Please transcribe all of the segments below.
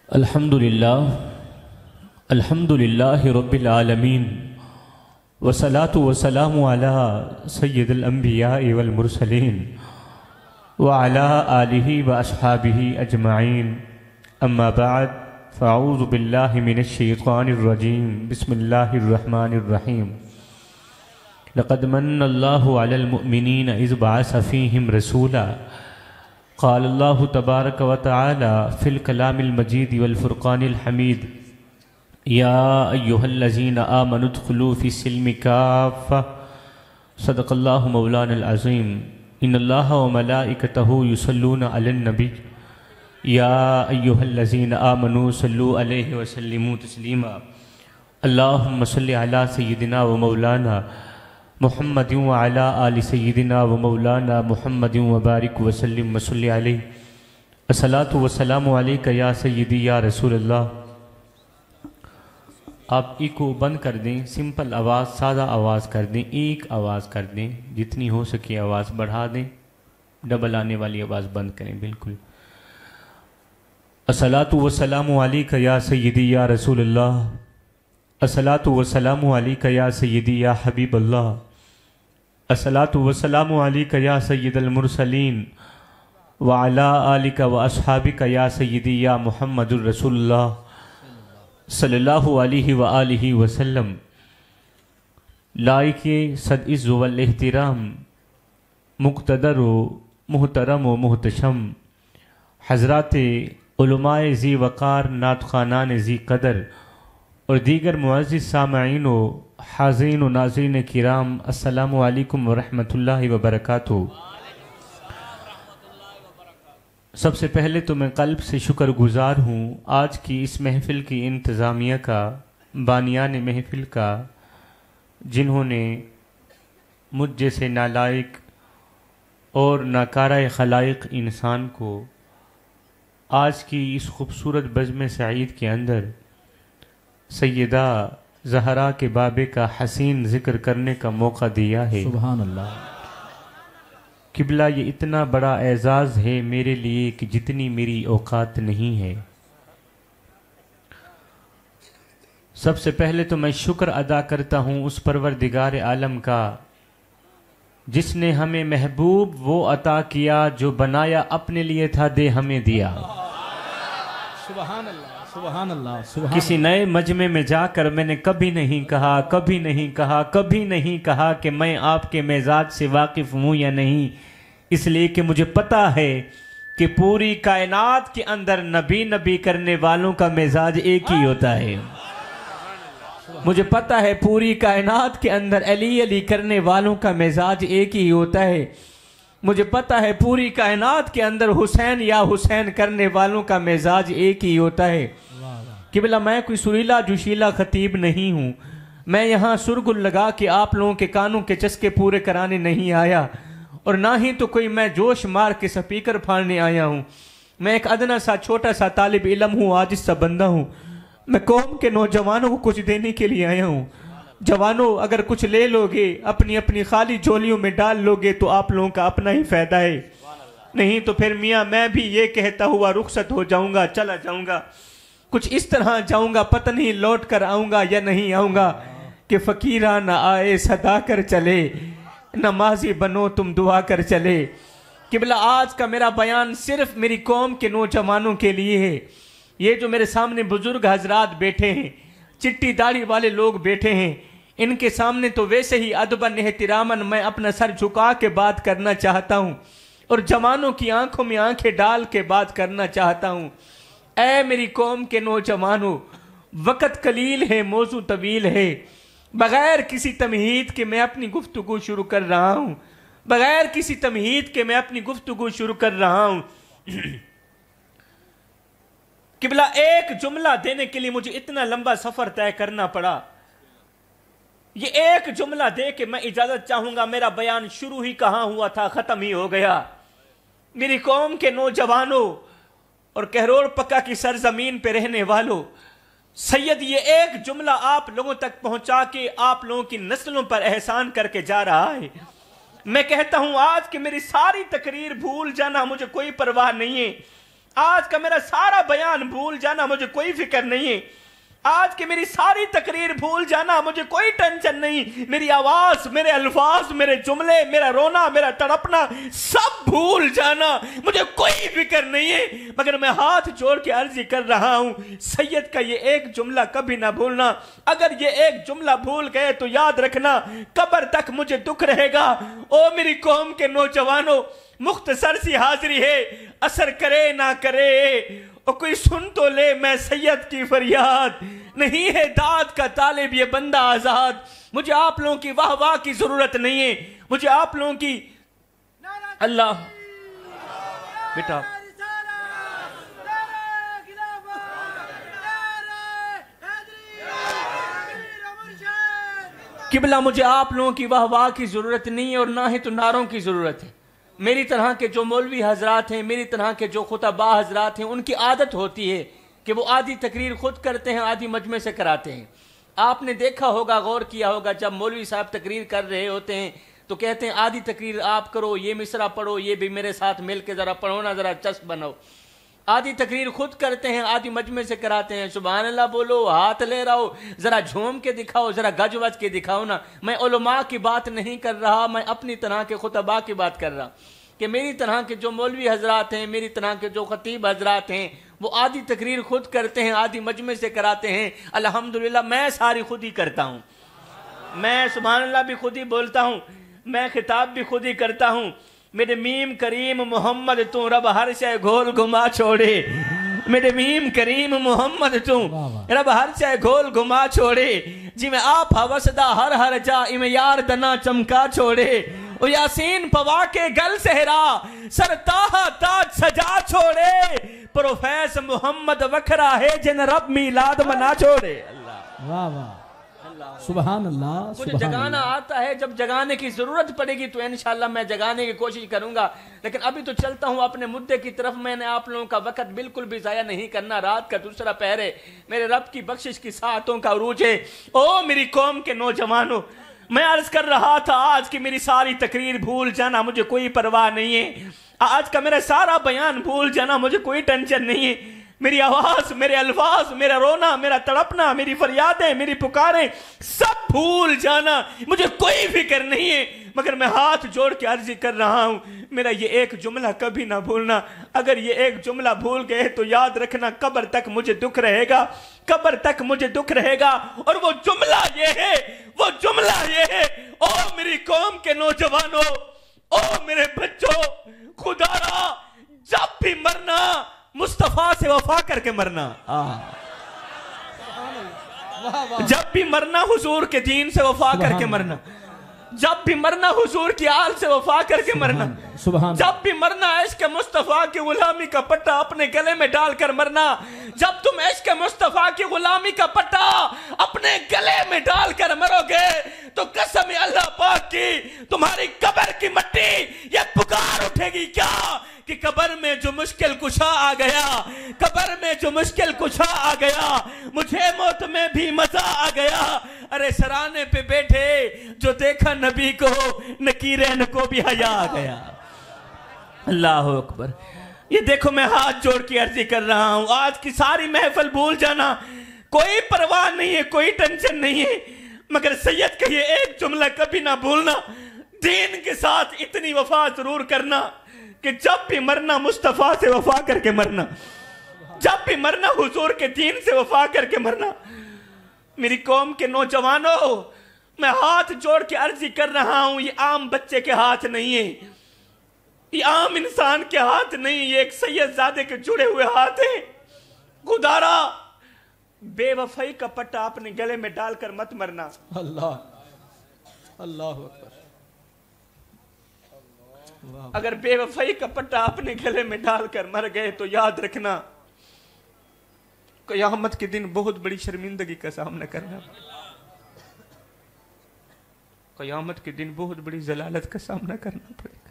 अल्हम्दुलिल्लाह अल्हम्दुलिल्लाहि रब्बिल आलमीन वस्सलातु वस्सलामु अला सय्यिदिल अंबिया'i वल मुरसलीन व अला आलिहि व अस्हाबिहि अजमाइन अम्मा बाद फ़अऊज़ु बिल्लाहि मिनश शैतानिर रजीम बिस्मिल्लाहिर रहमानिर रहीम लक़द मन्नल्लाहु अलल मुअमिनीन इज़ बअस फ़ीहिम रसूला क़ालल्लाहु तबारक व तआला फ़िल कलामिल मजीद वल फ़ुरक़ानिल हमीद या अय्युहल्लज़ीना आमनु उद्ख़ुलू फ़िस्सिल्मि काफ़्फ़ा सदक़ल्लाहु मौलानल अज़ीम इन्नल्लाहा व मलाइकतहु युसल्लूना अलन नबी या अय्युहल्लज़ीना आमनु सल्लू अलैहि व सल्लिमू तस्लीमा अल्लाहुम्मा सल्लि अला सय्यिदिना व मौलाना मुहम्मदिन व अला आलि सय्यिदिना व मौलाना मुहम्मदिन व बारिक व सल्लिम व सल्लि अलैहि अस्सलातु व सलामु अलैका या सय्यिदी या रसूलल्लाह। आप इको बंद कर दें, सिंपल आवाज़, सादा आवाज़ कर दें, एक आवाज़ कर दें, जितनी हो सके आवाज़ बढ़ा दें, डबल आने वाली आवाज़ बंद करें बिल्कुल। अस्सलातु व सलामु अलैका या सय्यिदी या रसूलल्लाह, अस्सलातु व सलामु अलैका या सय्यिदी या हबीबल्लाह, अस्सलातु व सलामु अलैका या सय्यिदल मुरसलीन व अला आलिका व अस्हाबिका या सय्यिदी या मुहम्मदुर रसूलुल्लाह सल्लल्लाहु अलैहि व आलिहि वसल्लम। लाइके सद इज़्ज़ वल एहतिराम मुक़्तदर व मुहतरम व मुहतशम हज़राते उलमाए ज़ी वक़ार नातख़ानान ज़ी क़दर और दीगर मुअज़्ज़िज़ सामईन व हाज़रीन व नाज़रीन किराम, अस्सलामु अलैकुम व रहमतुल्लाहि व बरकातुहू। सबसे पहले तो मैं क़ल्ब से शुक्रगुज़ार हूँ आज की इस महफ़िल की इंतज़ामिया का, बानियान महफ़िल का, जिन्होंने मुझ जैसे नालायक और नाकारा खलाइक इंसान को आज की इस खूबसूरत बज़्म सईद के अंदर सैयदा ज़हरा के बाबे का हसीन ज़िक्र करने का मौका दिया है। सुभान अल्लाह। किबला, ये इतना बड़ा एज़ाज़ है मेरे लिए कि जितनी मेरी औकात नहीं है। सबसे पहले तो मैं शुक्र अदा करता हूँ उस परवरदिगार आलम का जिसने हमें महबूब वो अता किया जो बनाया अपने लिए था, दे हमें दिया। सुभान अल्लाह, सुभान अल्लाह, सुभान। किसी नए मजमे में जाकर मैंने कभी नहीं कहा, कभी नहीं कहा, कभी नहीं कहा कि मैं आपके मिजाज से वाकिफ हूं या नहीं, इसलिए कि मुझे पता है कि पूरी कायनात के अंदर नबी नबी करने वालों का मिजाज एक ही होता है। मुझे पता है पूरी कायनात के अंदर अली अली करने वालों का मिजाज एक ही होता है। मुझे पता है पूरी कायनात के अंदर हुसैन या हुसैन करने वालों का मिजाज एक ही होता है। किबला, मैं कोई सुरीला जोशीला खतीब नहीं हूँ। मैं यहाँ सुरगुल लगा के आप लोगों के कानों के चस्के पूरे कराने नहीं आया, और ना ही तो कोई मैं जोश मार के स्पीकर फाड़ने आया हूँ। मैं एक अदना सा छोटा सा तालिब इल्म हूँ, आजिज़ सा बंदा हूँ। मैं कौम के नौजवानों को कुछ देने के लिए आया हूँ। जवानों, अगर कुछ ले लोगे, अपनी अपनी खाली झोलियों में डाल लोगे तो आप लोगों का अपना ही फायदा है, नहीं तो फिर मियाँ मैं भी ये कहता हुआ रुखसत हो जाऊँगा, चला जाऊँगा। कुछ इस तरह जाऊँगा, पता नहीं लौट कर आऊँगा या नहीं आऊँगा, कि फ़कीरा न आए सदा कर चले, नमाजी बनो तुम दुआ कर चले। किबला, आज का मेरा बयान सिर्फ मेरी कौम के नौजवानों के लिए है। ये जो मेरे सामने बुजुर्ग हजरात बैठे हैं, चिट्टी दाढ़ी वाले लोग बैठे हैं, इनके सामने तो वैसे ही अदबन एहतिरामन मैं अपना सर झुका के बात करना चाहता हूँ और जवानों की आंखों में आंखें डाल के बात करना चाहता हूँ। ऐ मेरी कौम के नौजवानों, वक़्त कलील है, मौजू तवील है। बग़ैर किसी तमहीद के मैं अपनी गुफ्तगू शुरू कर रहा हूँ, बग़ैर किसी तमहीद के मैं अपनी गुफ्तगू शुरू कर रहा हूँ। किबला, एक जुमला देने के लिए मुझे इतना लंबा सफर तय करना पड़ा। ये एक जुमला दे के मैं इजाजत चाहूंगा, मेरा बयान शुरू ही कहां हुआ था खत्म ही हो गया। मेरी कौम के नौजवानों और कहरोड़ पक्का की सरजमीन पे रहने वालों, सैयद ये एक जुमला आप लोगों तक पहुंचा के आप लोगों की नस्लों पर एहसान करके जा रहा है। मैं कहता हूं आज की मेरी सारी तकरीर भूल जाना, मुझे कोई परवाह नहीं है। आज का मेरा सारा बयान भूल जाना, मुझे कोई फिक्र नहीं है। आज की मेरी सारी तकरीर भूल जाना, मुझे कोई टेंशन नहीं। मेरी आवाज, मेरे अल्फाज, मेरे जुमले, मेरा रोना, मेरा तड़पना, सब भूल जाना, मुझे कोई फिक्र नहीं है। मगर मैं हाथ जोड़ के अर्जी कर रहा हूं, सैयद का ये एक जुमला कभी ना भूलना। अगर ये एक जुमला भूल गए तो याद रखना, कब्र तक मुझे दुख रहेगा। ओ मेरी कौम के नौजवानों, मुख्तसर सी हाजिरी है, असर करे ना करे और कोई सुन तो ले मैं सैयद की फरियाद। नहीं है दाद का तालिब ये बंदा आजाद। मुझे आप लोगों की वाह वाह की जरूरत नहीं है, मुझे आप लोगों की अल्लाह बेटा किबला, मुझे आप लोगों की वाह वाह की जरूरत नहीं है और ना ही तो नारों की जरूरत है। मेरी तरह के जो मौलवी हजरात हैं, मेरी तरह के जो खुतबा हजरात हैं, उनकी आदत होती है कि वो आधी तकरीर खुद करते हैं, आधी मजमे से कराते हैं। आपने देखा होगा, गौर किया होगा, जब मौलवी साहब तकरीर कर रहे होते हैं तो कहते हैं आधी तकरीर आप करो, ये मिसरा पढ़ो, ये भी मेरे साथ मिल के ज़रा पढ़ो ना, ज़रा चस्प बनाओ। आधी तकरीर खुद करते हैं, आधी मजमे से कराते हैं। सुभान अल्लाह बोलो, हाथ ले रहो, जरा झूम के दिखाओ, जरा गज वज के दिखाओ ना। मैं उलमा की बात नहीं कर रहा, मैं अपनी तरह के खुतबा की बात कर रहा कि मेरी तरह के जो मौलवी हजरात हैं, मेरी तरह के जो खतीब हजरात हैं, वो आधी तकरीर खुद करते हैं, आधी मजमे से कराते हैं। अल्हम्दुलिल्लाह मैं सारी खुद ही करता हूँ। मैं सुभान अल्लाह भी खुद ही बोलता हूँ, मैं खिताब भी खुद ही करता हूँ। मेरे मीम करीम मोहम्मद तू रब हर शय घोल घुमा छोड़े, मेरे मीम करीम मोहम्मद तू रब हर शय घोल घुमा छोड़े। जिमें आप हवसदा हर हर जा इमें यार दना चमका छोड़े। ओ यासीन पवा के गल सहरा सर ताहा ताज सजा छोड़े। प्रोफेस मोहम्मद वखरा है जिन रब मीलाद मना छोड़े। अल्लाह वाह वाह, सुभान अल्लाह। मुझे जगाना आता है, जब जगाने की जरूरत पड़ेगी तो इंशाल्लाह मैं जगाने की कोशिश करूंगा। लेकिन अभी तो चलता हूं अपने मुद्दे की तरफ। मैंने आप लोगों का वक्त बिल्कुल भी जाया नहीं करना। रात का दूसरा पहर है, मेरे रब की बख्शिश की सातों का उरूज है। ओ मेरी कौम के नौजवानों, मैं अर्ज कर रहा था आज की मेरी सारी तकरीर भूल जाना, मुझे कोई परवाह नहीं है। आज का मेरा सारा बयान भूल जाना, मुझे कोई टेंशन नहीं है। मेरी आवाज, मेरे अल्फाज, मेरा रोना, मेरा तड़पना, मेरी फरियादें, मेरी पुकारें, सब भूल जाना, मुझे कोई फिक्र नहीं है। मगर मैं हाथ जोड़ के अर्जी कर रहा हूं, मेरा ये एक जुमला कभी ना भूलना। अगर ये एक जुमला भूल गए तो याद रखना, कब्र तक मुझे दुख रहेगा, कब्र तक मुझे दुख रहेगा। और वो जुमला ये है, वो जुमला ये है, ओ मेरी कौम के नौजवानों, ओ मेरे बच्चों, खुदारा जब भी मरना मुस्तफा से वफा करके मरना। जब भी मरना हुजूर के दीन से वफा करके मरना। जब भी मरना हुजूर की आल से वफा करके मरना। जब भी मरना इश्क मुस्तफा की गुलामी का पट्टा अपने गले में डालकर मरना। जब तुम इश्क मुस्तफा की गुलामी का पट्टा अपने गले में डालकर मरोगे तो कसम अल्लाह पाक की, तुम्हारी कब्र की मिट्टी ये पुकार उठेगी क्या कि कब्र में जो मुश्किल कुशा आ गया, कब्र में जो मुश्किल कुशा आ गया, मुझे मौत में भी मजा आ गया। अरे सराने पे बैठे जो देखा नबी को, नकीरैन को भी हया आ गया। अल्लाह अकबर। ये देखो मैं हाथ जोड़ के अर्जी कर रहा हूं, आज की सारी महफिल भूल जाना, कोई परवाह नहीं है, कोई टेंशन नहीं है। मगर सैयद का ये एक जुमला कभी ना भूलना, दीन के साथ इतनी वफा जरूर करना कि जब भी मरना मुस्तफा से वफा करके मरना, जब भी मरना हुजूर के दीन से वफा करके मरना। मेरी कौम के नौजवानों, मैं हाथ जोड़ के अर्जी कर रहा हूं, ये आम बच्चे के हाथ नहीं है, ये आम इंसान के हाथ नहीं, ये एक सैयदजादे के जुड़े हुए हाथ है। खुदारा बेवफाई का पट्टा अपने गले में डालकर मत मरना। अल्लाह अल्लाह अकबर। अगर बेवफाई का पट्टा अपने गले में डालकर मर गए तो याद रखना, क़यामत के दिन बहुत बड़ी शर्मिंदगी का सामना करना, क़यामत के दिन बहुत बड़ी जलालत का सामना करना पड़ेगा।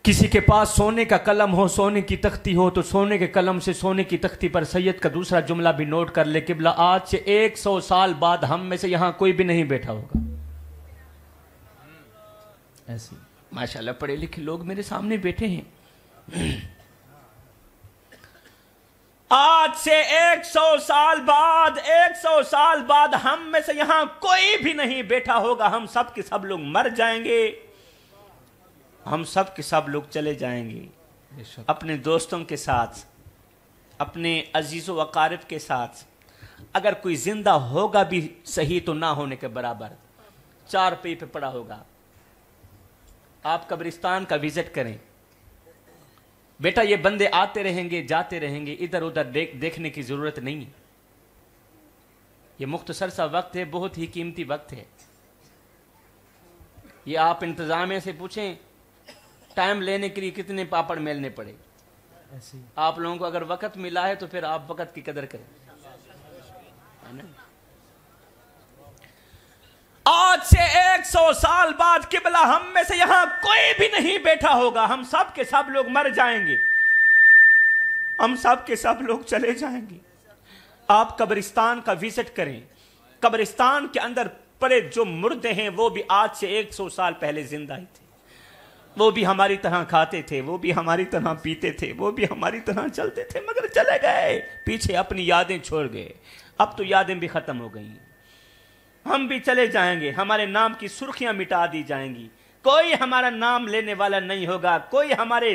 किसी के पास सोने का कलम हो, सोने की तख्ती हो, तो सोने के कलम से सोने की तख्ती पर सैयद का दूसरा जुमला भी नोट कर ले। किबला आज से 100 साल बाद हम में से यहां कोई भी नहीं बैठा होगा। ऐसे माशाल्लाह पढ़े लिखे लोग मेरे सामने बैठे हैं, आज से 100 साल बाद, 100 साल बाद हम में से यहां कोई भी नहीं बैठा होगा। हम सब के सब लोग मर जाएंगे, हम सब के सब लोग चले जाएंगे अपने दोस्तों के साथ, अपने अजीज़ो वकारिब के साथ। अगर कोई जिंदा होगा भी सही तो ना होने के बराबर, 4 पे पड़ा होगा। आप कब्रिस्तान का विजिट करें बेटा, ये बंदे आते रहेंगे जाते रहेंगे, इधर उधर देखने की जरूरत नहीं है। ये मुख्तसर सा वक्त है, बहुत ही कीमती वक्त है। ये आप इंतजामिया से पूछें टाइम लेने के लिए कितने पापड़ मेलने पड़े। आप लोगों को अगर वक्त मिला है तो फिर आप वक्त की कदर करें, है ना? आज से 100 साल बाद किबला हम में से यहां कोई भी नहीं बैठा होगा। हम सब के सब लोग मर जाएंगे, हम सब के सब लोग चले जाएंगे। आप कब्रिस्तान का विजिट करें, कब्रिस्तान के अंदर पड़े जो मुर्दे हैं वो भी आज से 100 साल पहले जिंदा ही थे। वो भी हमारी तरह खाते थे, वो भी हमारी तरह पीते थे, वो भी हमारी तरह चलते थे, मगर चले गए पीछे, अपनी यादें छोड़ गए। अब तो यादें भी खत्म हो गई, हम भी चले जाएंगे, हमारे नाम की सुर्खियां मिटा दी जाएंगी। कोई हमारा नाम लेने वाला नहीं होगा, कोई हमारे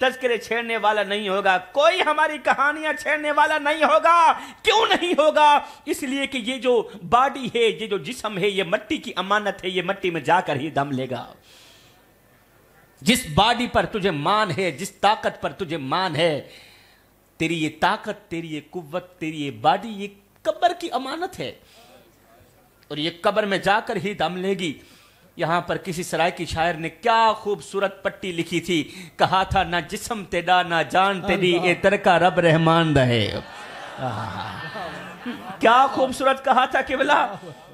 तज़किरे छेड़ने वाला नहीं होगा, कोई हमारी कहानियां छेड़ने वाला नहीं होगा। क्यों नहीं होगा? इसलिए कि ये जो बॉडी है, ये जो जिस्म है, ये मिट्टी की अमानत है, ये मिट्टी में जाकर ही दम लेगा। जिस बॉडी पर तुझे मान है, जिस ताकत पर तुझे मान है, तेरी ये ताकत, तेरी ये कुव्वत, तेरी ये बॉडी, ये कब्र की अमानत है और ये कब्र में जाकर ही दम लेगी। यहां पर किसी सरायकी शायर ने क्या खूबसूरत पट्टी लिखी थी, कहा था ना जिस्म तेरा ना जान तेरी, ए तरका रब रहमान रहे। क्या खूबसूरत कहा था किबला,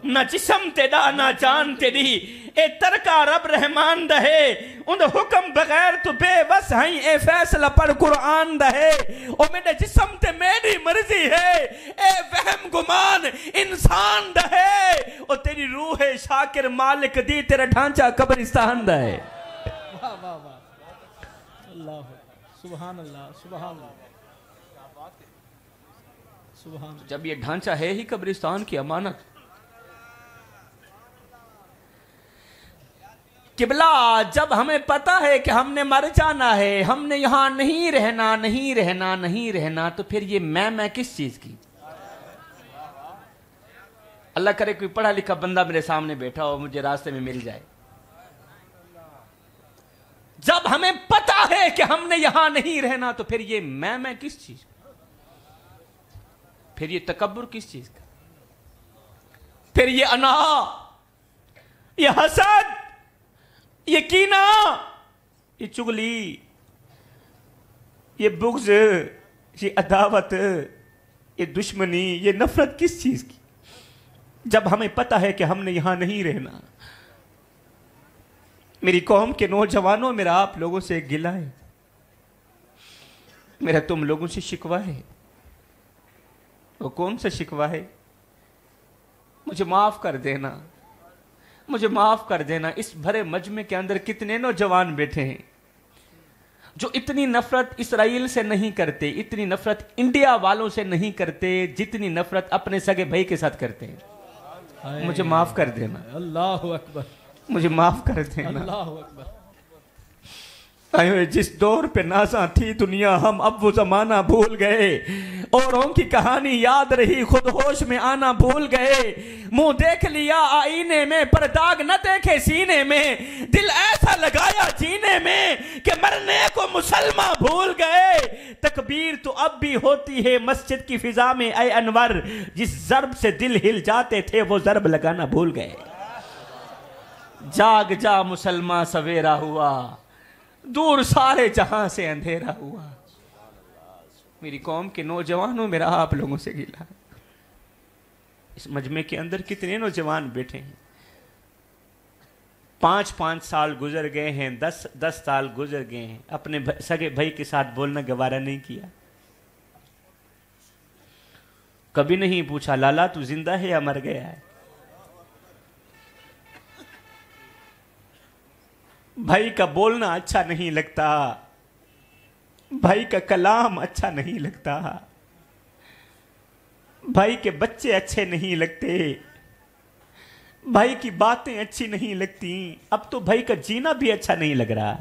ना जिस्म तेरा ना जान तेरी, ए तरका रब रहमान रहे। उन हुक्म बगैर तो बेबस हैं, ए फैसला पर कुरान रहे। ओ मेरे जिस्म ते मेरी मर्जी है, ए वहम गुमान इंसान रहे। ओ तेरी रूह है शाकिर मालिक दी, तेरा ढांचा कब्रिस्तान रहे। वाह वाह वाह, अल्लाह सुभान अल्लाह, सुभान अल्लाह, सुभान। जब ये ढांचा है ही कब्रिस्तान की अमानत, किबला जब हमें पता है कि हमने मर जाना है, हमने यहां नहीं रहना, नहीं रहना, नहीं रहना, तो फिर ये मैं किस चीज की? अल्लाह करे कोई पढ़ा लिखा बंदा मेरे सामने बैठा हो, मुझे रास्ते में मिल जाए। जब हमें पता है कि हमने यहां नहीं रहना, तो फिर ये मैं किस चीज? फिर ये तकब्बुर किस चीज का? फिर ये अना, ये हसद, ये कीना, ये चुगली, ये बुग़्ज़, ये अदावत, ये दुश्मनी, ये नफरत किस चीज की? जब हमें पता है कि हमने यहां नहीं रहना। मेरी कौम के नौजवानों, मेरा आप लोगों से गिला है, मेरा तुम लोगों से शिकवा है। वो कौन सा शिकवा है? मुझे माफ कर देना, मुझे माफ कर देना। इस भरे मजमे के अंदर कितने नौजवान बैठे हैं जो इतनी नफरत इसराइल से नहीं करते, इतनी नफरत इंडिया वालों से नहीं करते, जितनी नफरत अपने सगे भाई के साथ करते हैं। मुझे माफ कर देना, अल्लाहु अकबर, मुझे माफ कर देना। अल्लाहु अकबर। जिस दौर पे नाज़ा थी दुनिया, हम अब वो जमाना भूल गए। औरों की कहानी याद रही, खुद होश में आना भूल गए। मुंह देख लिया आईने में, पर दाग न देखे सीने में। दिल ऐसा लगाया जीने में कि मरने को मुसलमान भूल गए। तकबीर तो अब भी होती है मस्जिद की फिजा में, ऐ अनवर। जिस ज़र्ब से दिल हिल जाते थे, वो ज़र्ब लगाना भूल गए। जाग जा मुसलमान, सवेरा हुआ, दूर सारे जहां से अंधेरा हुआ। मेरी कौम के नौजवानों, मेरा आप लोगों से गिला। इस मजमे के अंदर कितने नौजवान बैठे हैं, 5-5 साल गुजर गए हैं, 10 साल गुजर गए हैं, अपने सगे भाई के साथ बोलना गवारा नहीं किया। कभी नहीं पूछा लाला तू जिंदा है या मर गया है। भाई का बोलना अच्छा नहीं लगता, भाई का कलाम अच्छा नहीं लगता, भाई के बच्चे अच्छे नहीं लगते, भाई की बातें अच्छी नहीं लगती, अब तो भाई का जीना भी अच्छा नहीं लग रहा।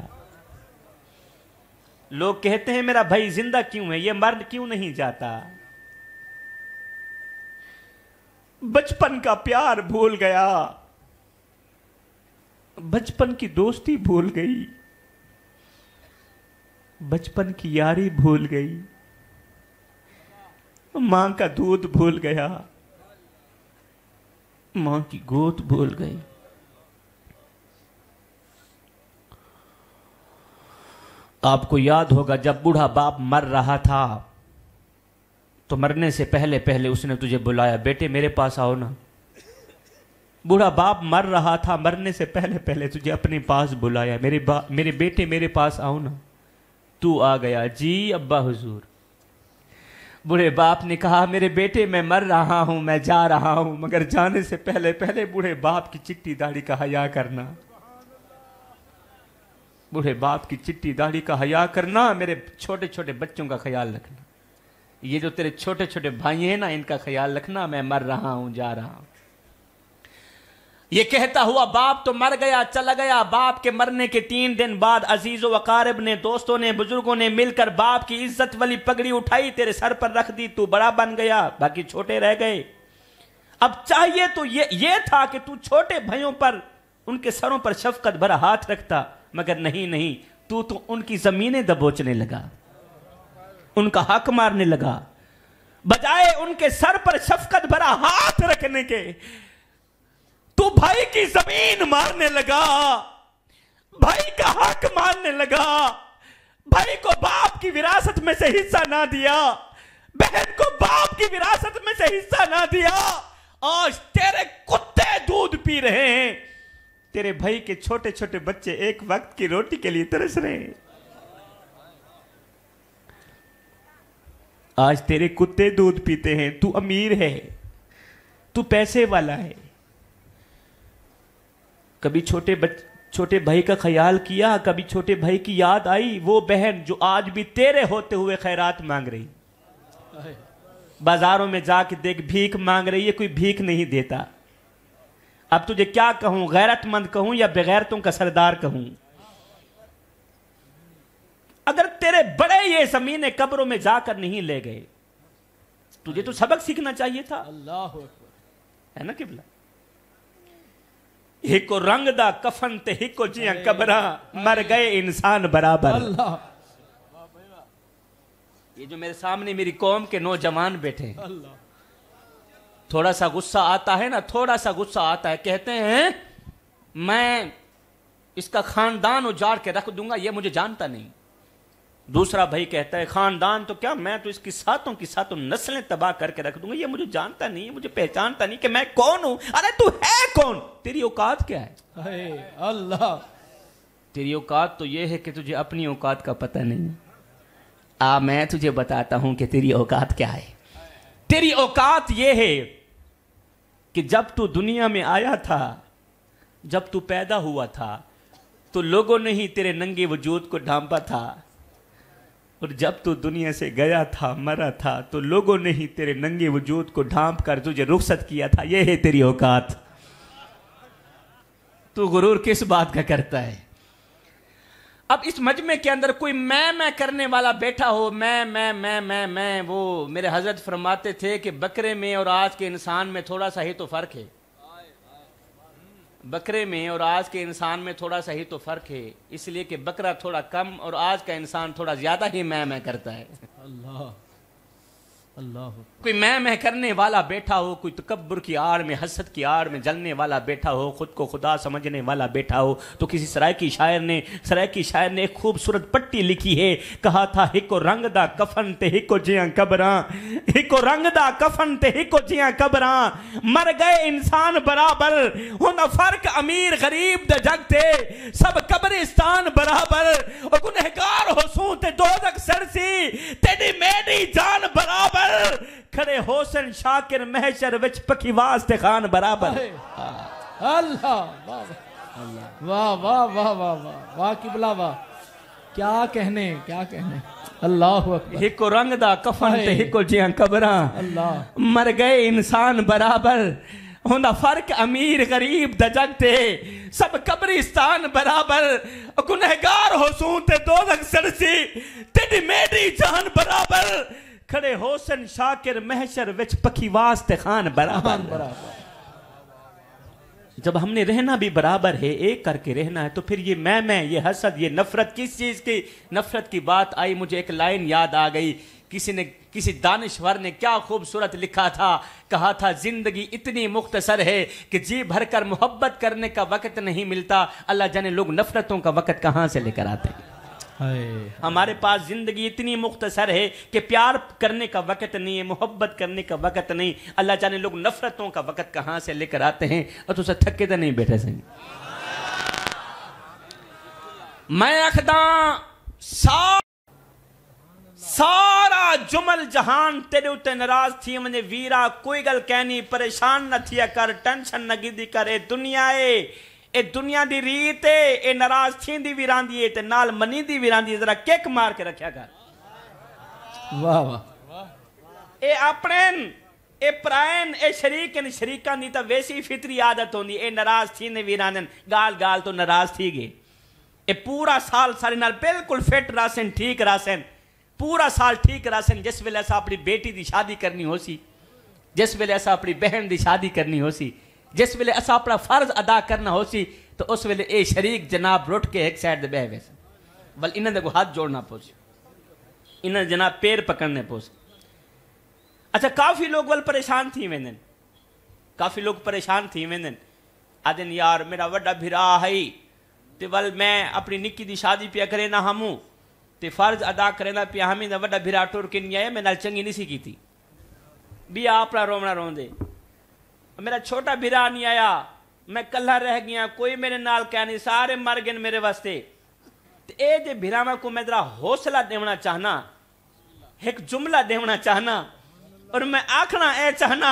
लोग कहते हैं मेरा भाई जिंदा क्यों है, ये मर क्यों नहीं जाता। बचपन का प्यार भूल गया, बचपन की दोस्ती भूल गई, बचपन की यारी भूल गई, मां का दूध भूल गया, मां की गोद भूल गई। आपको याद होगा जब बूढ़ा बाप मर रहा था तो मरने से पहले पहले उसने तुझे बुलाया, बेटे मेरे पास आओ ना। बूढ़ा बाप मर रहा था, मरने से पहले पहले तुझे अपने पास बुलाया, मेरे बेटे मेरे पास आओ ना। तू आ गया, जी अब्बा हुजूर। बूढ़े बाप ने कहा मेरे बेटे मैं मर रहा हूं, मैं जा रहा हूं, मगर जाने से पहले पहले बूढ़े बाप की चिट्टी दाढ़ी का हया करना, बूढ़े बाप की चिट्टी दाढ़ी का हया करना, मेरे छोटे छोटे बच्चों का ख्याल रखना, ये जो तेरे छोटे छोटे भाई हैं ना इनका ख्याल रखना, मैं मर रहा हूं, जा रहा हूं। ये कहता हुआ बाप तो मर गया, चला गया। बाप के मरने के 3 दिन बाद अजीजों वकारिब ने, दोस्तों ने, बुजुर्गों ने मिलकर बाप की इज्जत वाली पगड़ी उठाई, तेरे सर पर रख दी, तू बड़ा बन गया, बाकी छोटे रह गए। अब चाहिए तो ये था कि तू छोटे भाइयों पर, उनके सरों पर शफकत भरा हाथ रखता, मगर नहीं, तू तो उनकी जमीनें दबोचने लगा, उनका हक मारने लगा। बजाय उनके सर पर शफकत भरा हाथ रखने के तू भाई की जमीन मारने लगा, भाई का हक मारने लगा, भाई को बाप की विरासत में से हिस्सा ना दिया, बहन को बाप की विरासत में से हिस्सा ना दिया। आज तेरे कुत्ते दूध पी रहे हैं, तेरे भाई के छोटे छोटे बच्चे एक वक्त की रोटी के लिए तरस रहे हैं। आज तेरे कुत्ते दूध पीते हैं, तू अमीर है, तू पैसे वाला है। कभी छोटे भाई का ख्याल किया, कभी छोटे भाई की याद आई, वो बहन जो आज भी तेरे होते हुए खैरात मांग रही, बाजारों में जाके देख भीख मांग रही है, कोई भीख नहीं देता। अब तुझे क्या कहूं, गैरतमंद कहूं या बेगैरतों का सरदार कहूं? अगर तेरे बड़े ये जमीने कब्रों में जाकर नहीं ले गए, तुझे तो सबक सीखना चाहिए था। अल्लाह है ना किबला? हिको रंग दा कफन ते हिको जिया कबरा, मर गए इंसान बराबर। अल्लाह, ये जो मेरे सामने मेरी कौम के नौजवान बैठे हैं, अल्लाह, थोड़ा सा गुस्सा आता है ना, थोड़ा सा गुस्सा आता है, कहते हैं मैं इसका खानदान उजाड़ के रख दूंगा, ये मुझे जानता नहीं। दूसरा भाई कहता है खानदान तो क्या, मैं तो इसकी सातों की सातों नस्लें तबाह करके रख दूंगा, ये मुझे जानता नहीं, मुझे पहचानता नहीं कि मैं कौन हूं। अरे तू है कौन? तेरी औकात क्या है? अल्लाह, तेरी औकात तो ये है कि तुझे अपनी औकात का पता नहीं। मैं तुझे बताता हूं कि तेरी औकात क्या है। तेरी औकात ये है कि जब तू दुनिया में आया था, जब तू पैदा हुआ था, तो लोगों ने ही तेरे नंगे वजूद को ढांपा था, और जब तू दुनिया से गया था, मरा था, तो लोगों ने ही तेरे नंगे वजूद को ढांप कर तुझे रुखसत किया था। यह है तेरी औकात। तू गुरूर किस बात का करता है? अब इस मजमे के अंदर कोई मैं करने वाला बैठा हो, मैं, वो मेरे हजरत फरमाते थे कि बकरे में और आज के इंसान में थोड़ा सा ही तो फर्क है। बकरे में और आज के इंसान में थोड़ा सा ही तो फर्क है, इसलिए कि बकरा थोड़ा कम और आज का इंसान थोड़ा ज्यादा ही मैं करता है। अल्लाह, अल्लाह, कोई मैं करने वाला बैठा हो, कोई तकब्बुर की आड़ में, हसद की आड़ में जलने वाला बैठा हो, खुद को खुदा समझने वाला बैठा हो, तो किसी सरायकी शायर ने एक खूबसूरत पट्टी लिखी है, कहा था हिको रंग दा कफन ते हिको जिया कबरा, हिको रंग दा कफन ते हिको जिया कबरा, मर गए इंसान बराबर, हुन फर्क अमीर गरीब दे जग ते, सब कब्रिस्तान बराबर, और गुनहगार हो सू ते दोजख सरसी, तेरी मेरी जान बराबर, खड़े होसन शाकिर महशर विच पखी वास्ते खान बराबर। अल्लाह, वाह वाह वाह वाह वाह वाह, किबला वाह, क्या कहने, क्या कहने। अल्लाह अकबर। हिको रंग दा कफन ते हिको जियां कबरां, अल्लाह मर गए इंसान बराबर, होंदा फर्क अमीर गरीब दा जग ते, सब कब्रिस्तान बराबर, गुनहगार हो सूं ते दोज़ख सड़सी, तेरी मेरी जान बराबर, खड़े होसन शाकिर महशर विच पखीवास ते खान बराबर। जब हमने रहना भी बराबर है, एक करके रहना है, तो फिर ये मैं ये हसद ये नफरत किस चीज की? नफरत की बात आई, मुझे एक लाइन याद आ गई। किसी दानिश्वर ने क्या खूबसूरत लिखा था, कहा था जिंदगी इतनी मुख्तसर है कि जी भरकर मोहब्बत करने का वक्त नहीं मिलता, अल्लाह जाने लोग नफरतों का वक्त कहां से लेकर आते हैं। हमारे पास जिंदगी इतनी मुख्तसर है कि प्यार करने का वक्त नहीं है, मोहब्बत करने का वक्त नहीं, अल्लाह जाने लोग नफरतों का वक्त कहां से लेकर आते हैं। और तुझे थके तो नहीं बैठे सही। मैं अखदा सारा जुमल जहान तेरे उत्ते नाराज थी मने वीरा, कोई गल कहनी परेशान न थिया कर, टेंशन न गिदी कर, ए दुनिया ए दुनिया दी रीत है, ए नाराज थींदी भी रांदी है ते नाल मनींदी भी रांदी है, जरा किक मार के रखया कर। वाह वाह। ए अपनेन ए परायन ए शरीकन शरीकां दी तां वैसी फितरी आदत होंदी, ए नाराज थींदे भी रांदन, गाल गाल तो नाराज थी गए। ए पूरा साल सारे नाल बिल्कुल फिट रासन, ठीक रासन, पूरा साल ठीक रासन। जिस वेले असा अपनी बेटी दी शादी करनी हो सी, जिस वेले असा अपनी बहन दी शादी करनी हो सी, जिस वेले असा अपना फर्ज अदा करना हो सी, तो उस वेले ए शरीक जनाब रुट के एक साइड बह वे, बल इन्हें देखो हाथ जोड़ना पोस, इन्हें जनाब पैर पकड़ने पोस। अच्छा काफी लोग वल परेशान थी वेंदन, काफी लोग परेशान थी वेंदन, आदन यार मेरा वड्डा भिरा है ते वल मैं अपनी निक्की दी शादी पिया करे ना हमू ते फर्ज अदा करे ना पिया हमी, वड्डा भिरा टुर के नहीं आया, मैं नाल चंगी नहीं सी की भी आपरा रोमना रोंदे, मेरा छोटा भिरा नहीं आया, मैं कल्ला रह गया, कोई मेरे नाल कह नहीं, सारे मर गए मेरे वास्ते। ए जे भिरावा को मैं जरा हौसला देना चाहना, एक जुमला देना चाहना, और मैं आखना ए चाहना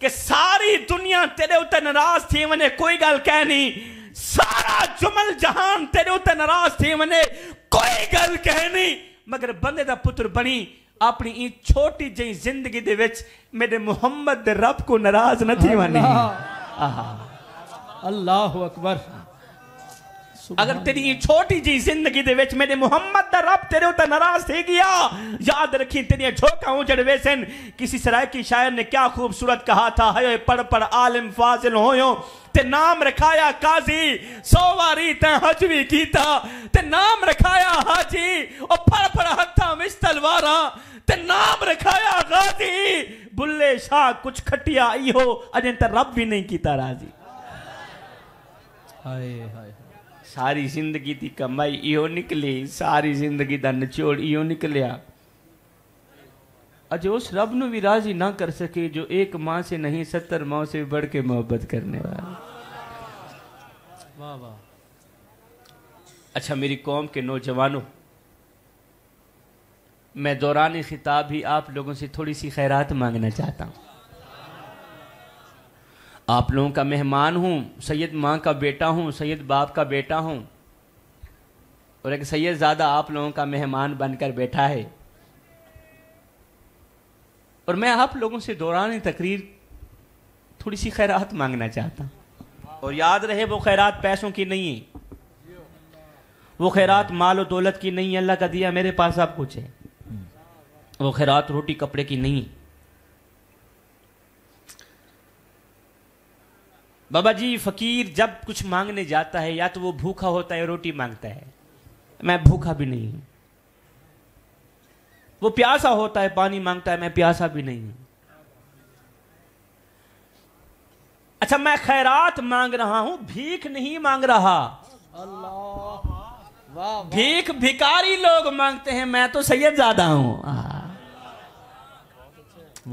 कि सारी दुनिया तेरे उत्ते नाराज थी मने, कोई गल कह नहीं, सारा जुमल जहान तेरे उत्ते नाराज थी मने, कोई गल कह नहीं, मगर बंदे दा पुत्र बनी अपनी ई छोटी जी जिंदगी दे विच मेरे मुहम्मद दे रब को नाराज न थी मानी। अल्लाह अकबर। अगर तेरी ई छोटी जी जिंदगी दे विच मेरे मुहम्मद दा रब तेरे उते नाराज थे गया, याद रखी तेरी झोंका उजड़ वेसन। किसी सरायकी शायर ने क्या खूबसूरत कहा था, हाय पढ़ पढ़ आलिम फाजिल होयो ते नाम रखाया काजी, 100 वारी ते हज भी कीता ते नाम रखाया हाजी, और पढ़ पढ़ हत्था विच तलवारा ते नाम रखाया गाजी, बुल्ले शाह कुछ खटिया इहो अजे ते रब भी नहीं कीता राजी। हाय हाय, सारी जिंदगी की कमाई इहो निकली, सारी जिंदगी का निचोड़ इहो निकलिया। अज उस रब नु भी राजी ना कर सके जो एक माँ से नहीं 70 माँ से बढ़ के मोहब्बत करने वाला। वाह वाह। अच्छा मेरी कौम के नौजवानों, मैं दौरान खिताब ही आप लोगों से थोड़ी सी खैरात मांगना चाहता हूँ। आप लोगों का मेहमान हूँ, सैयद माँ का बेटा हूँ, सैयद बाप का बेटा हूँ, और एक सैयद ज़्यादा आप लोगों का मेहमान बनकर बैठा है, और मैं आप लोगों से दौरान तकरीर थोड़ी सी खैरात मांगना चाहता हूँ। और याद रहे वो खैरात पैसों की नहीं है, वो खैरात माल और दौलत की नहीं है, अल्लाह का दिया मेरे पास सब कुछ है। वो खैरात रोटी कपड़े की नहीं है। बाबा जी फकीर जब कुछ मांगने जाता है या तो वो भूखा होता है, रोटी मांगता है, मैं भूखा भी नहीं हूं। वो प्यासा होता है, पानी मांगता है, मैं प्यासा भी नहीं हूं। अच्छा मैं खैरात मांग रहा हूं, भीख नहीं मांग रहा। अल्लाह वाह। भीख भिखारी लोग मांगते हैं, मैं तो सैयद ज्यादा हूं।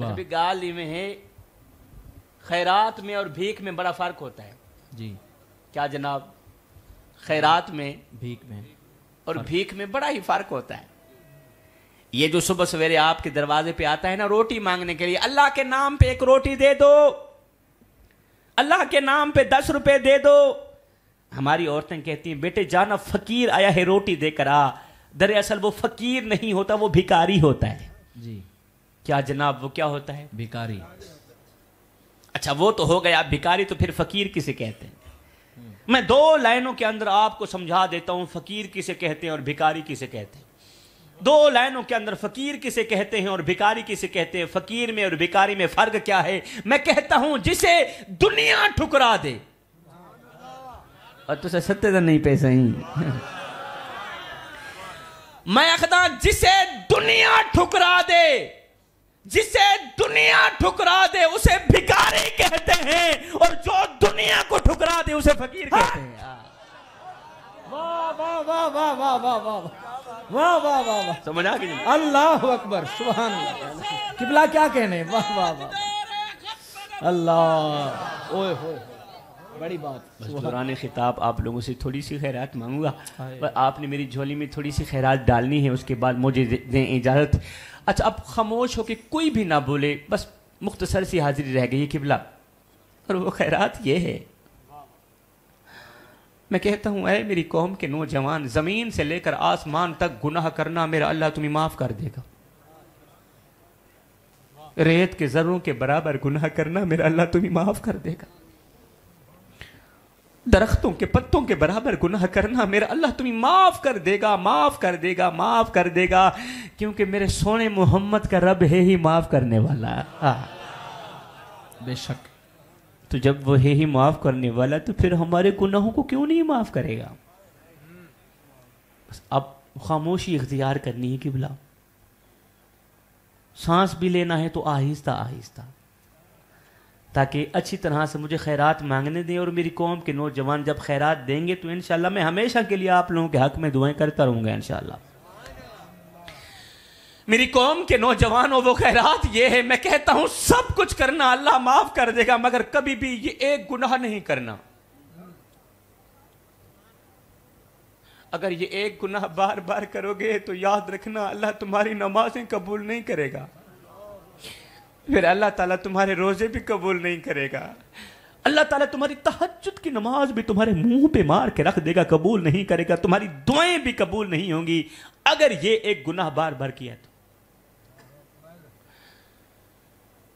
अभी गाल में है, खैरात में और भीख में बड़ा फर्क होता है जी। क्या जनाब? खैरात में, भीख में और भीख में बड़ा ही फर्क होता है। ये जो सुबह सवेरे आपके दरवाजे पे आता है ना रोटी मांगने के लिए, अल्लाह के नाम पे एक रोटी दे दो, अल्लाह के नाम पे 10 रुपए दे दो। हमारी औरतें कहती हैं बेटे जाना फकीर आया है रोटी देकर आ, दरअसल वो फकीर नहीं होता, वो भिकारी होता है। जी। क्या जनाब, वो क्या होता है? भिकारी। अच्छा वो तो हो गया भिकारी, तो फिर फकीर किसे कहते हैं? मैं 2 लाइनों के अंदर आपको समझा देता हूं फकीर किसे कहते हैं और भिकारी किसे कहते हैं। 2 लाइनों के अंदर फकीर किसे कहते हैं और भिकारी किसे कहते हैं। फकीर में और भिकारी में फर्क क्या है? मैं कहता हूं जिसे दुनिया ठुकरा दे, और तुझे सत्य तो नहीं पैसा ही मैं कहता जिसे दुनिया ठुकरा दे, जिसे दुनिया ठुकरा दे उसे भिखारी कहते हैं, और जो दुनिया को ठुकरा दे उसे फकीर कहते हैं। वाह वाह वाह वाह वाह वाह वाह वाह वाह वाह वाह, समझ आ गई? अल्लाह अकबर, सुभान अल्लाह। किबला क्या कहने, वाह वाह वाह, अल्लाह, ओए होए, बड़ी बात। बस दौरान खिताब आप लोगों से थोड़ी सी खैरात मांगूंगा, पर आपने मेरी झोली में थोड़ी सी खैरात डालनी है, उसके बाद मुझे दें इजाज़त। अच्छा अब खामोश होके कोई भी ना बोले, बस मुख्तसर सी हाजिरी रह गई किबला, और वो खैरात ये है। मैं कहता हूँ ऐ मेरी कौम के नौजवान, जमीन से लेकर आसमान तक गुनाह करना मेरा अल्लाह तुम्हें माफ कर देगा। रेत के जर्रों के बराबर गुनाह करना मेरा अल्लाह तुम्हें माफ कर देगा। दरख्तों के पत्तों के बराबर गुनाह करना मेरा अल्लाह तुम्हें माफ कर देगा, माफ कर देगा, माफ कर देगा, क्योंकि मेरे सोने मोहम्मद का रब है ही माफ करने वाला। बेशक। तो जब वो है ही माफ करने वाला, तो फिर हमारे गुनाहों को क्यों नहीं माफ करेगा? बस अब खामोशी इख्तियार करनी है किबला। सांस भी लेना है तो आहिस्ता आहिस्ता, ताकि अच्छी तरह से मुझे खैरात मांगने दें। और मेरी कौम के नौजवान जब खैरात देंगे तो इंशाल्लाह मैं हमेशा के लिए आप लोगों के हक में दुआएं करता रहूंगा इंशाल्लाह। मेरी कौम के नौजवानों, वो खैरात ये है, मैं कहता हूं सब कुछ करना अल्लाह माफ कर देगा, मगर कभी भी ये एक गुनाह नहीं करना। अगर ये एक गुनाह बार बार करोगे तो याद रखना अल्लाह तुम्हारी नमाजें कबूल नहीं करेगा, फिर अल्लाह ताला तुम्हारे रोजे भी कबूल नहीं करेगा। अल्लाह ताला तुम्हारी तहज्जुद की नमाज भी तुम्हारे मुंह पे मार के रख देगा, कबूल नहीं करेगा। तुम्हारी दुआएं भी कबूल नहीं होंगी अगर ये एक गुनाह बार बार किया तो।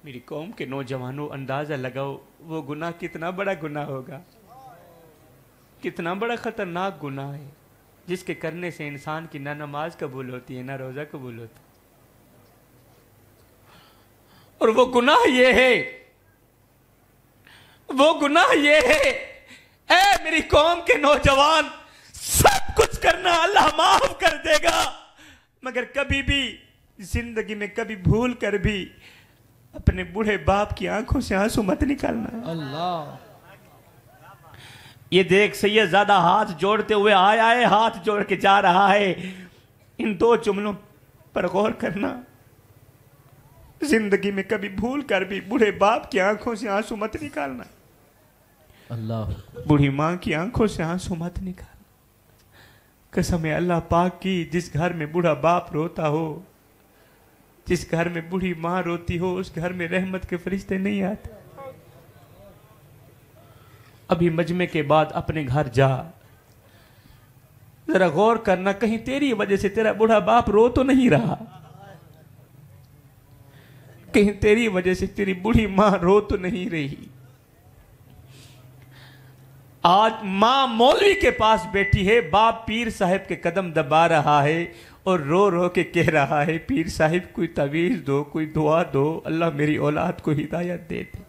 मेरी कौम के नौजवानों, अंदाजा लगाओ वो गुनाह कितना बड़ा गुनाह होगा, कितना बड़ा खतरनाक गुनाह है, जिसके करने से इंसान की ना नमाज कबूल होती है ना रोजा कबूल होता है। और वो गुनाह ये है, वो गुनाह ये है, ऐ मेरी कौम के नौजवान, सब कुछ करना अल्लाह माफ कर देगा, मगर कभी भी जिंदगी में कभी भूल कर भी अपने बूढ़े बाप की आंखों से आंसू मत निकालना। अल्लाह। ये देख सैयदजादा हाथ जोड़ते हुए आया है, हाथ जोड़ के जा रहा है। इन 2 जुमलों पर गौर करना, जिंदगी में कभी भूल कर भी बूढ़े बाप की आंखों से आंसू मत निकालना। अल्लाह। बूढ़ी मां की आंखों से आंसू मत निकालना। कसम है अल्लाह पाक की, जिस घर में बूढ़ा बाप रोता हो, जिस घर में बूढ़ी मां रोती हो, उस घर में रहमत के फरिश्ते नहीं आते। अभी मजमे के बाद अपने घर जा, जरा गौर करना, कहीं तेरी वजह से तेरा बूढ़ा बाप रो तो नहीं रहा, कहीं तेरी वजह से तेरी बूढ़ी मां रो तो नहीं रही। आज मां मौलवी के पास बैठी है, बाप पीर साहिब के कदम दबा रहा है और रो रो के कह रहा है, पीर साहिब कोई तवीज दो, कोई दुआ दो, अल्लाह मेरी औलाद को हिदायत दे दे।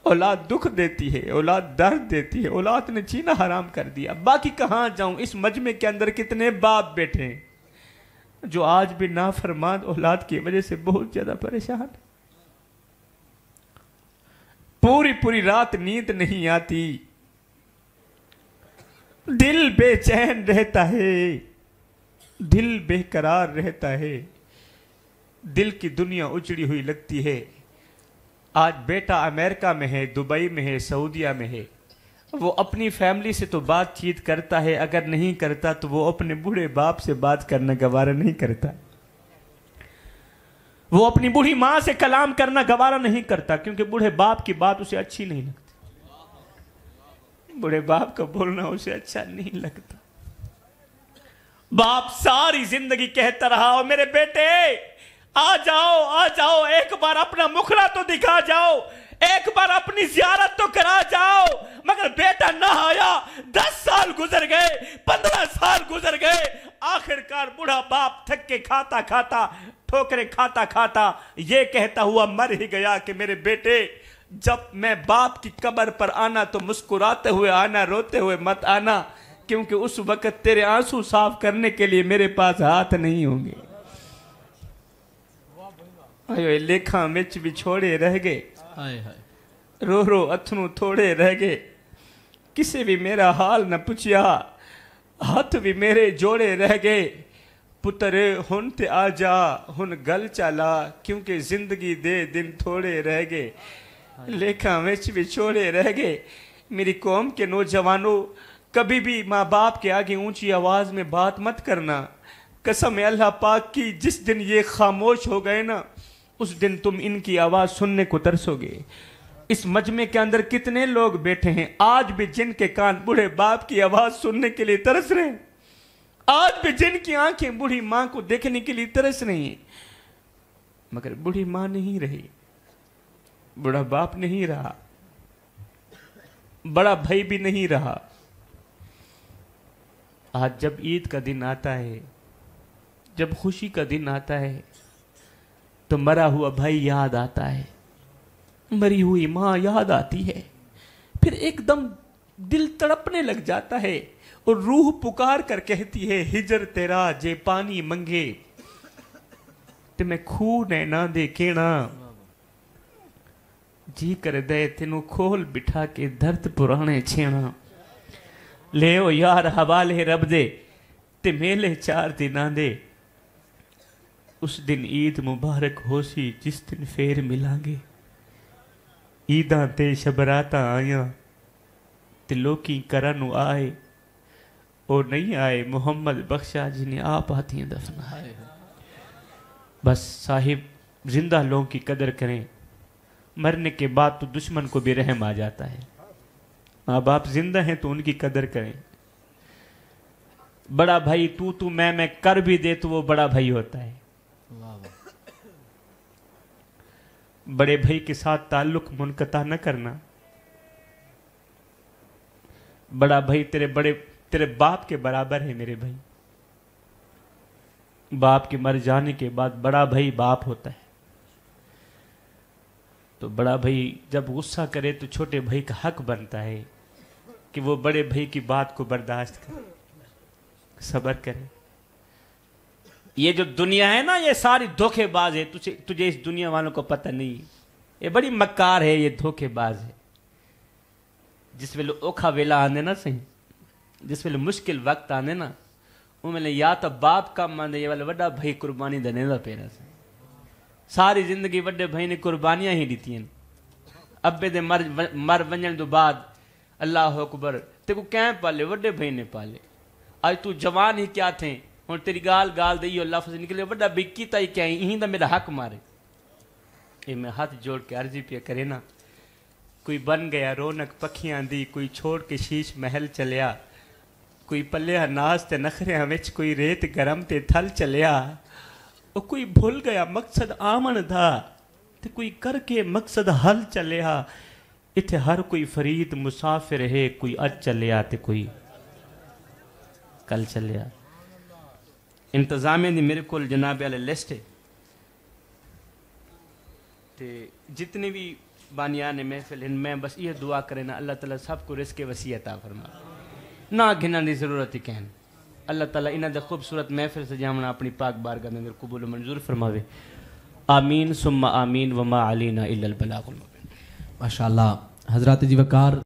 औलाद दुख देती है, औलाद दर्द देती है, औलाद ने जीना हराम कर दिया। बाकी कहां जाऊं, इस मजमे के अंदर कितने बाप बैठे हैं जो आज भी नाफरमान औलाद की वजह से बहुत ज्यादा परेशान। पूरी पूरी रात नींद नहीं आती, दिल बेचैन रहता है, दिल बेकरार रहता है, दिल की दुनिया उजड़ी हुई लगती है। आज बेटा अमेरिका में है, दुबई में है, सऊदीया में है, वो अपनी फैमिली से तो बातचीत करता है, अगर नहीं करता तो वो अपने बूढ़े बाप से बात करना गवारा नहीं करता, वो अपनी बूढ़ी मां से कलाम करना गवारा नहीं करता, क्योंकि बूढ़े बाप की बात उसे अच्छी नहीं लगती, बूढ़े बाप का बोलना उसे अच्छा नहीं लगता। बाप सारी जिंदगी कहता रहा, और मेरे बेटे आ जाओ, एक बार अपना मुखड़ा तो दिखा जाओ, एक बार अपनी जियारत तो करा जाओ। मगर बेटा ना आया। 10 साल गुजर गए, 15 साल गुजर गए। आखिरकार बूढ़ा बाप थक के खाता खाता, ठोकरे खाता खाता ये कहता हुआ मर ही गया कि मेरे बेटे, जब मैं बाप की कब्र पर आना तो मुस्कुराते हुए आना, रोते हुए मत आना, क्योंकि उस वक्त तेरे आंसू साफ करने के लिए मेरे पास हाथ नहीं होंगे। आयो लेखा मिच भी छोड़े रह गए, रो रो अथनू थोड़े रह गए। किसे भी मेरा हाल न पूछिया, हाथ भी मेरे जोड़े रह गए। पुत्र हुन ते आ जा, हुन गल चला, क्योंकि जिंदगी दे दिन थोड़े रह गए। लेखा मिच भी छोड़े रह गए। मेरी कौम के नौजवानों, कभी भी माँ बाप के आगे ऊंची आवाज में बात मत करना। कसम है अल्लाह पाक की, जिस दिन ये खामोश हो गए ना, उस दिन तुम इनकी आवाज सुनने को तरसोगे। इस मजमे के अंदर कितने लोग बैठे हैं आज भी जिनके कान बूढ़े बाप की आवाज सुनने के लिए तरस रहे हैं, आज भी जिनकी आंखें बूढ़ी मां को देखने के लिए तरस रही हैं, मगर बूढ़ी मां नहीं रही, बूढ़ा बाप नहीं रहा, बड़ा भाई भी नहीं रहा। आज जब ईद का दिन आता है, जब खुशी का दिन आता है, तो मरा हुआ भाई याद आता है, मरी हुई मां याद आती है। फिर एकदम दिल तड़पने लग जाता है और रूह पुकार कर कहती है, हिजर तेरा जे पानी मंगे ते मैं खूह ने ना दे केना। जी कर दे तेनू खोल बिठा के दर्द पुराने छेना। ले ओ यार हवाले रब दे ते मेले 4 दिना दे। उस दिन ईद मुबारक हो सी जिस दिन फेर मिलांगे। ईदां ते शबराता आया ते लोकी करन आए, और नहीं आए मोहम्मद बख्शा जिन्हें आप आती दफना। बस साहिब, जिंदा लोगों की कदर करें, मरने के बाद तो दुश्मन को भी रहम आ जाता है। माँ बाप जिंदा हैं तो उनकी कदर करें। बड़ा भाई तू मैं कर भी दे तो वो बड़ा भाई होता है। बड़े भाई के साथ ताल्लुक मुनक़ता न करना। बड़ा भाई तेरे बाप के बराबर है मेरे भाई। बाप के मर जाने के बाद बड़ा भाई बाप होता है। तो बड़ा भाई जब गुस्सा करे तो छोटे भाई का हक बनता है कि वो बड़े भाई की बात को बर्दाश्त करे, सब्र करे। ये जो दुनिया है ना, ये सारी धोखेबाज है। तुझे इस दुनिया वालों को पता नहीं, ये बड़ी मक्कार है, ये धोखेबाज है। जिस वेले औखा वेला आने ना सही, जिस वेले मुश्किल वक्त आने ना, वो मैंने या तो बाप का माने ये वाला बड़ा भाई कुर्बानी देने का पेरा से। सारी जिंदगी बड़े भाई ने कुर्बानियां ही दी हैं। अब्बे दे मर वंजन तो बाद अल्लाह अकबर ते को कैं पाले, बड़े भाई ने पाले। आज तू जवान ही क्या थे, हुण तेरी गाल दी लफ्ज निकले, बड़ा बिकी ताई क्या यहीं दा मेरा हक मारे। ये मैं हाथ जोड़ के अर्जी पे करे ना, कोई बन गया रौनक पखियां दी, कोई छोड़ के शीश महल चलिया, कोई पलिया नाज ते नखरियां विच, कोई रेत गरम ते थल चलिया। और कोई भूल गया मकसद आमन दा, ते कोई करके मकसद हल चलिया। इत्थे हर कोई फरीद मुसाफिर है, कोई अज चलिया ते कोई कल चलिया। इंतजामिया दी मेरे को जनाब वाले लिस्ट है, ते जितने भी बानियान महफिल हैं, मैं बस ये दुआ करें ना, अल्लाह ताला सबको रिज़्क़ वसी अता फरमा, ना घिनण की जरूरत ही कहन। अल्लाह ताला इन्हां दा खूबसूरत महफिल सजावना अपनी पाक बारगाह में कबूल मंजूर फरमावे। आमीन सुम्मा आमीन वमा अलीना इल्लल बलागुल मुबीन। माशाअल्लाह हज़रात जी वकार।